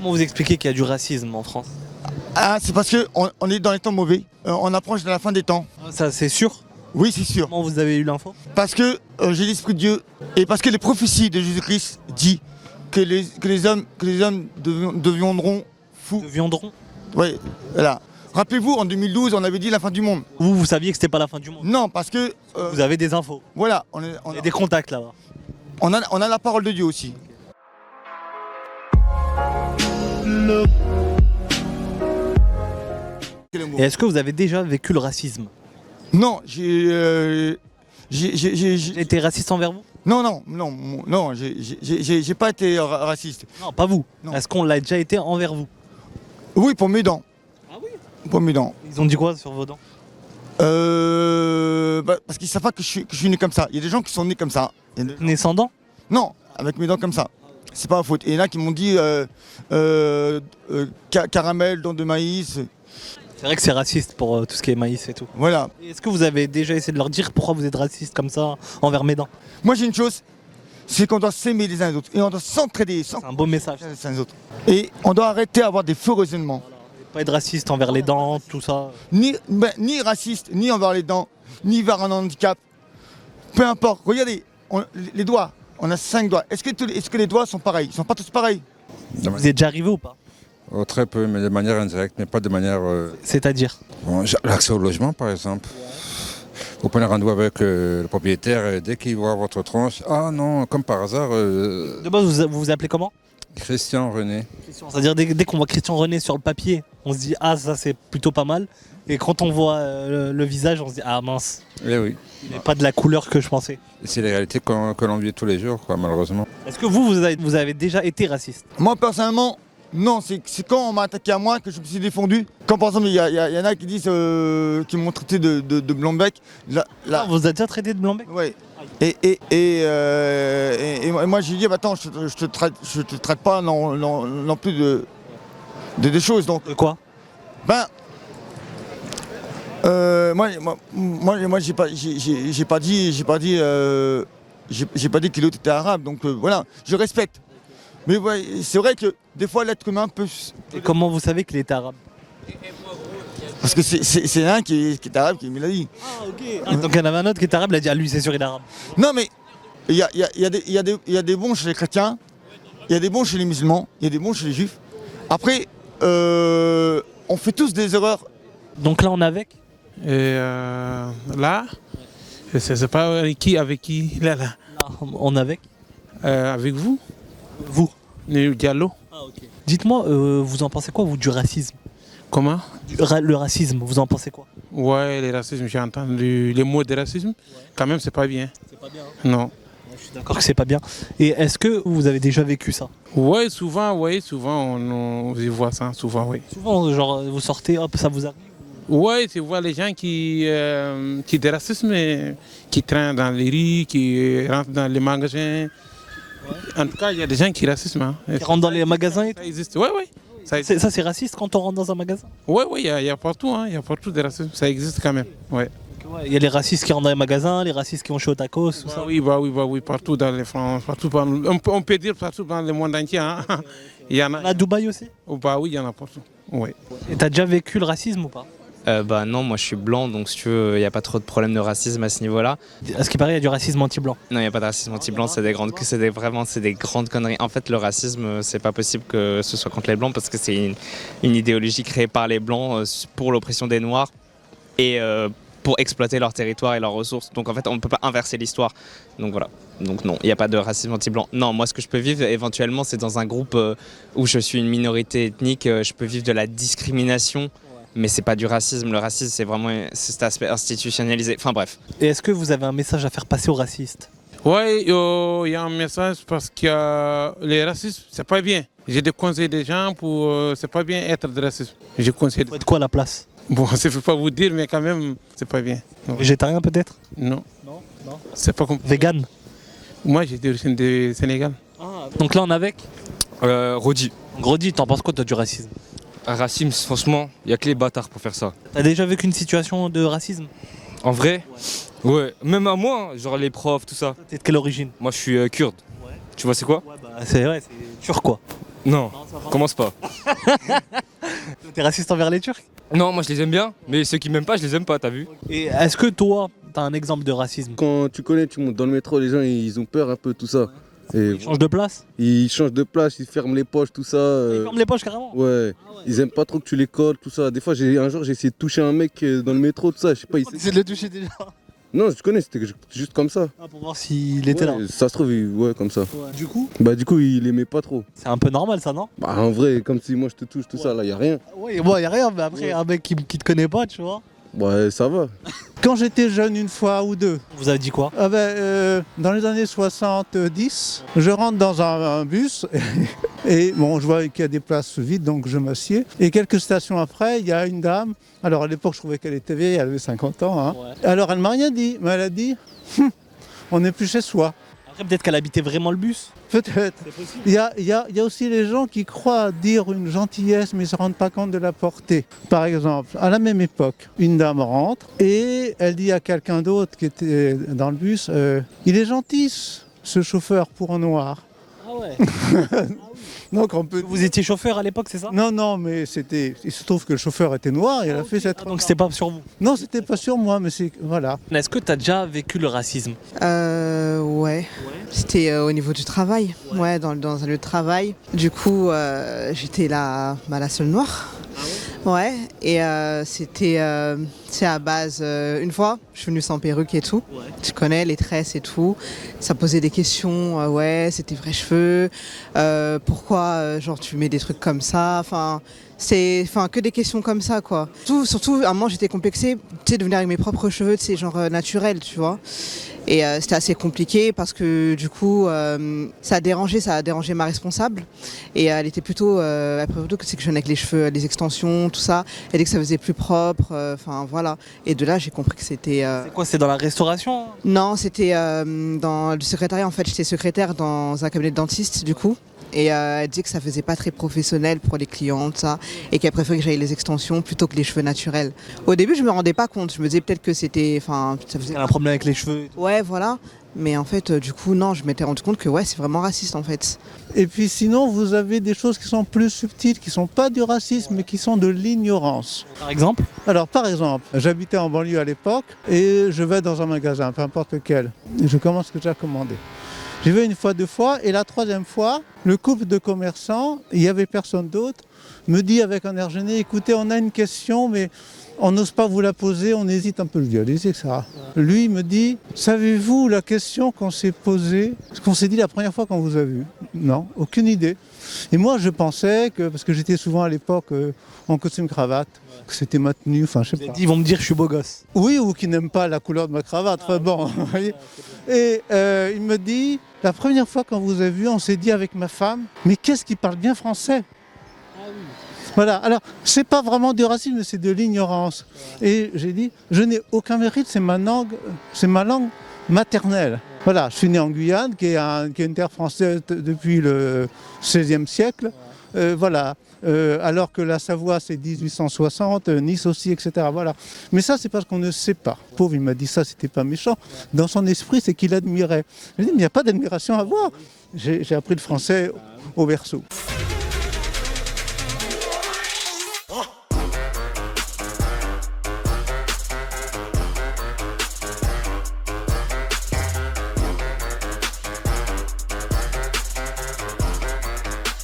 Comment vous expliquez qu'il y a du racisme en France? Ah, c'est parce qu'on est dans les temps mauvais. On approche de la fin des temps. Ça, c'est sûr? Oui, c'est sûr. Comment vous avez eu l'info? Parce que j'ai l'Esprit de Dieu et parce que les prophéties de Jésus-Christ disent que les hommes deviendront fous. Deviendront? Oui, voilà. Rappelez-vous, en 2012, on avait dit la fin du monde. Vous saviez que c'était pas la fin du monde? Non, parce que Vous avez des infos? voilà, Il y a des contacts là-bas? on a la parole de Dieu aussi. Et est-ce que vous avez déjà vécu le racisme? Non, j'ai Été raciste envers vous? non, j'ai pas été raciste. Non, pas vous. Non. Est-ce qu'on l'a déjà été envers vous? Oui, pour mes dents. Ah oui? Pour mes dents. Ils ont dit quoi sur vos dents? Parce qu'ils savent pas que je suis né comme ça. Il y a des gens qui sont nés comme ça. Né sans dents? Non, avec mes dents comme ça. C'est pas ma faute. Et il y en a qui m'ont dit caramel, dents de maïs. C'est vrai que c'est raciste pour tout ce qui est maïs et tout. Voilà. Et est-ce que vous avez déjà essayé de leur dire pourquoi vous êtes raciste comme ça envers mes dents? Moi j'ai une chose, c'est qu'on doit s'aimer les uns les autres. Et on doit s'entraider C'est un beau message. les uns les autres. Et on doit arrêter d'avoir des faux raisonnements. Pas être raciste envers les dents, tout ça. Ni raciste, ni envers les dents, ni vers un handicap. Peu importe. Regardez, les doigts. On a 5 doigts. Est-ce que les doigts sont pareils? Ils sont pas tous pareils. Vous êtes déjà arrivé ou pas? Très peu, mais de manière indirecte, mais pas de manière... C'est-à-dire? Bon, l'accès au logement, par exemple. Vous prenez rendez-vous avec le propriétaire, et dès qu'il voit votre tronche, ah non, comme par hasard... De base, vous vous appelez comment? Christian René. C'est-à-dire dès qu'on voit Christian René sur le papier, on se dit ah ça c'est plutôt pas mal. Et quand on voit le visage, on se dit ah mince, Eh oui, il n'est pas de la couleur que je pensais. et c'est les réalités que l'on vit tous les jours, quoi, malheureusement. Est-ce que vous avez déjà été raciste? Moi personnellement, non. C'est quand on m'a attaqué à moi que je me suis défendu. Quand par exemple il y en a qui disent qui m'ont traité de blanc-bec. Ah, vous avez déjà traité de blanc-bec? Ouais. Et moi j'ai dit bah, attends, je te traite pas non plus de choses. Donc De quoi? ben moi j'ai pas dit que l'autre était arabe. Donc voilà, je respecte. Mais ouais, c'est vrai que des fois l'être humain peut... Et comment vous savez qu'il était arabe? Parce que c'est un qui est arabe qui me l'a dit. Ah ok. Ah, donc il y en avait un autre qui était arabe, il a dit ah lui c'est sûr il est arabe. Non mais il y a des bons chez les chrétiens, il y a des bons chez les musulmans, il y a des bons chez les juifs. Après, on fait tous des erreurs. Donc là on est avec? Et là, je sais pas avec qui, là. Là on est avec? Avec vous, Vous. le Diallo. Ah ok. Dites-moi, vous en pensez quoi vous du racisme? Comment? Le racisme, vous en pensez quoi? Ouais, les racismes, j'ai entendu les mots de racisme. Quand même, c'est pas bien. C'est pas bien. Non. Je suis d'accord que c'est pas bien. Et est-ce que vous avez déjà vécu ça? Ouais, souvent, on y voit ça, souvent, oui. Souvent, genre, vous sortez, hop, ça vous arrive? Ouais, tu vois les gens qui des racismes, qui traînent dans les rues, qui rentrent dans les magasins. En tout cas, il y a des gens qui racisme. Hein. Qui rentrent dans les magasins et tout? Ça existe, ouais. Ça Ça c'est raciste quand on rentre dans un magasin? Ouais, il y a partout, hein. Il y a partout des racismes. Ça existe quand même, ouais. Il y a les racistes qui rentrent dans les magasins, les racistes qui vont chez au tacos, tout ça. Oui, partout dans les France, on peut dire partout dans le monde entier. Hein. Il y en a. À Dubaï aussi? Oui, il y en a partout. Oui. Et t'as déjà vécu le racisme ou pas? Bah non, moi je suis blanc, donc si tu veux, il n'y a pas trop de problème de racisme à ce niveau-là. À ce qui paraît, il y a du racisme anti-blanc. Non, il n'y a pas de racisme anti-blanc, c'est des grandes conneries. En fait, le racisme, c'est pas possible que ce soit contre les blancs parce que c'est une idéologie créée par les blancs pour l'oppression des noirs et pour exploiter leur territoire et leurs ressources. Donc en fait, on ne peut pas inverser l'histoire. Donc voilà. Donc non, il n'y a pas de racisme anti-blanc. Non, moi ce que je peux vivre éventuellement, c'est dans un groupe où je suis une minorité ethnique, je peux vivre de la discrimination. Mais c'est pas du racisme, le racisme c'est vraiment cet aspect institutionnalisé, enfin bref. Et est-ce que vous avez un message à faire passer aux racistes? Oui, il y a un message parce que les racistes, c'est pas bien. J'ai des conseils des gens pour, c'est pas bien être de racisme. Je conseille. Vous êtes quoi à la place? Bon, je ne peux pas vous dire, mais quand même, c'est pas bien. Végétarien peut-être? Non. Non. C'est pas compliqué. Vegan? Moi, j'ai d'origine du Sénégal. Donc là on est avec? Rodi. Grody, t'en penses quoi toi du racisme? Racisme, franchement, il n'y a que les bâtards pour faire ça. T'as déjà vécu une situation de racisme? En vrai, ouais. Même à moi, genre les profs, tout ça. T'es de quelle origine? Moi, je suis kurde. Ouais. Tu vois, c'est quoi? Ouais, bah c'est vrai, c'est turc quoi. Non, commence pas. T'es raciste envers les Turcs? Non, moi je les aime bien, mais ceux qui m'aiment pas, je les aime pas, t'as vu? Et est-ce que toi, t'as un exemple de racisme? Quand tu connais, tu montes dans le métro, les gens ils ont peur un peu, tout ça. Et Ils changent de place? ils changent de place, ils ferment les poches, tout ça. Ils ferment les poches carrément? Ouais, ils aiment pas trop que tu les colles, tout ça. Des fois, un jour, j'ai essayé de toucher un mec dans le métro, tout ça. Je sais pas, il T'essaies de le toucher déjà? Non, je connais, c'était juste comme ça. Ah, pour voir s'il était là. Ouais, ça se trouve, ouais, comme ça. Ouais. Du coup, Du coup, il aimait pas trop. c'est un peu normal ça, non? En vrai, comme si moi je te touche, tout ça, là, y a rien. Ouais, bon, y a rien, mais après, un mec qui te connaît pas, tu vois. Ouais, ça va. Quand j'étais jeune, une fois ou deux, Vous avez dit quoi? dans les années 70, je rentre dans un bus et bon, je vois qu'il y a des places vides, donc je m'assieds. Et quelques stations après, il y a une dame. Alors à l'époque, je trouvais qu'elle était vieille, elle avait 50 ans. Hein. Ouais. Alors elle m'a rien dit, mais elle a dit on n'est plus chez soi. Après, peut-être qu'elle habitait vraiment le bus. Peut-être. C'est possible. Il y a aussi les gens qui croient dire une gentillesse mais ils ne se rendent pas compte de la portée. Par exemple, à la même époque, une dame rentre et elle dit à quelqu'un d'autre qui était dans le bus il est gentil ce chauffeur pour un noir. Ah ouais. Donc on peut... Vous étiez chauffeur à l'époque, c'est ça? Non, mais il se trouve que le chauffeur était noir et elle a fait cette... Ah, donc c'était pas sur vous. Non, c'était pas sur moi, mais c'est... Voilà. Est-ce que t'as déjà vécu le racisme? Ouais. C'était au niveau du travail, ouais, dans un lieu de travail. Du coup, j'étais la seule noire. Ouais, et c'est à base, une fois, je suis venue sans perruque et tout. Ouais. Tu connais les tresses et tout. Ça posait des questions, ouais, c'était vrais cheveux. Pourquoi, genre, tu mets des trucs comme ça? Enfin, que des questions comme ça, quoi. Surtout, à un moment, j'étais complexée, tu sais, de venir avec mes propres cheveux, tu sais, genre naturels, tu vois. Et c'était assez compliqué parce que du coup, ça a dérangé ma responsable. Et elle était plutôt, après plutôt que c'est que je venais avec les cheveux, les extensions, tout ça. Elle dit que ça faisait plus propre, enfin voilà. Et de là, j'ai compris que c'était... C'est quoi, c'est dans la restauration? Non, c'était dans le secrétariat, en fait. J'étais secrétaire dans un cabinet de dentiste, du coup. Et elle dit que ça faisait pas très professionnel pour les clients, ça, et qu'elle préférait que j'aille les extensions plutôt que les cheveux naturels. Au début, je me rendais pas compte. Je me disais peut-être que c'était, enfin, ça faisait. Elle a un problème avec les cheveux. Ouais, voilà. Mais en fait, du coup, non, je m'étais rendu compte que ouais, c'est vraiment raciste en fait. Et puis sinon, vous avez des choses qui sont plus subtiles, qui sont pas du racisme, mais qui sont de l'ignorance. Par exemple? Alors, par exemple, j'habitais en banlieue à l'époque et je vais dans un magasin, peu importe lequel, et je commande ce que j'ai commandé. J'y vais une fois, deux fois, et la troisième fois, le couple de commerçants, il n'y avait personne d'autre, me dit avec un air gêné, écoutez, on a une question, mais on n'ose pas vous la poser, on hésite un peu. Je dis, allez-y, etc. Lui, il me dit, savez-vous la question qu'on s'est posée, ce qu'on s'est dit la première fois qu'on vous a vu? Non, aucune idée. Et moi, je pensais que, parce que j'étais souvent à l'époque en costume cravate, que c'était ma tenue, enfin, je sais pas. Ils vont me dire que je suis beau gosse. Oui, ou qui n'aiment pas la couleur de ma cravate, enfin bon, vous voyez. Et il me dit, la première fois qu'on vous a vu, on s'est dit avec ma femme, mais qu'est-ce qui parle bien français? Voilà, alors c'est pas vraiment du racisme, c'est de l'ignorance. Et j'ai dit, je n'ai aucun mérite, c'est ma langue maternelle. Voilà, je suis né en Guyane, qui est une terre française depuis le XVIe siècle. Voilà, alors que la Savoie c'est 1860, Nice aussi, etc. Voilà. Mais ça c'est parce qu'on ne sait pas. Le pauvre, il m'a dit ça, c'était pas méchant. Dans son esprit, c'est qu'il admirait. J'ai dit, mais il n'y a pas d'admiration à avoir. J'ai appris le français au berceau.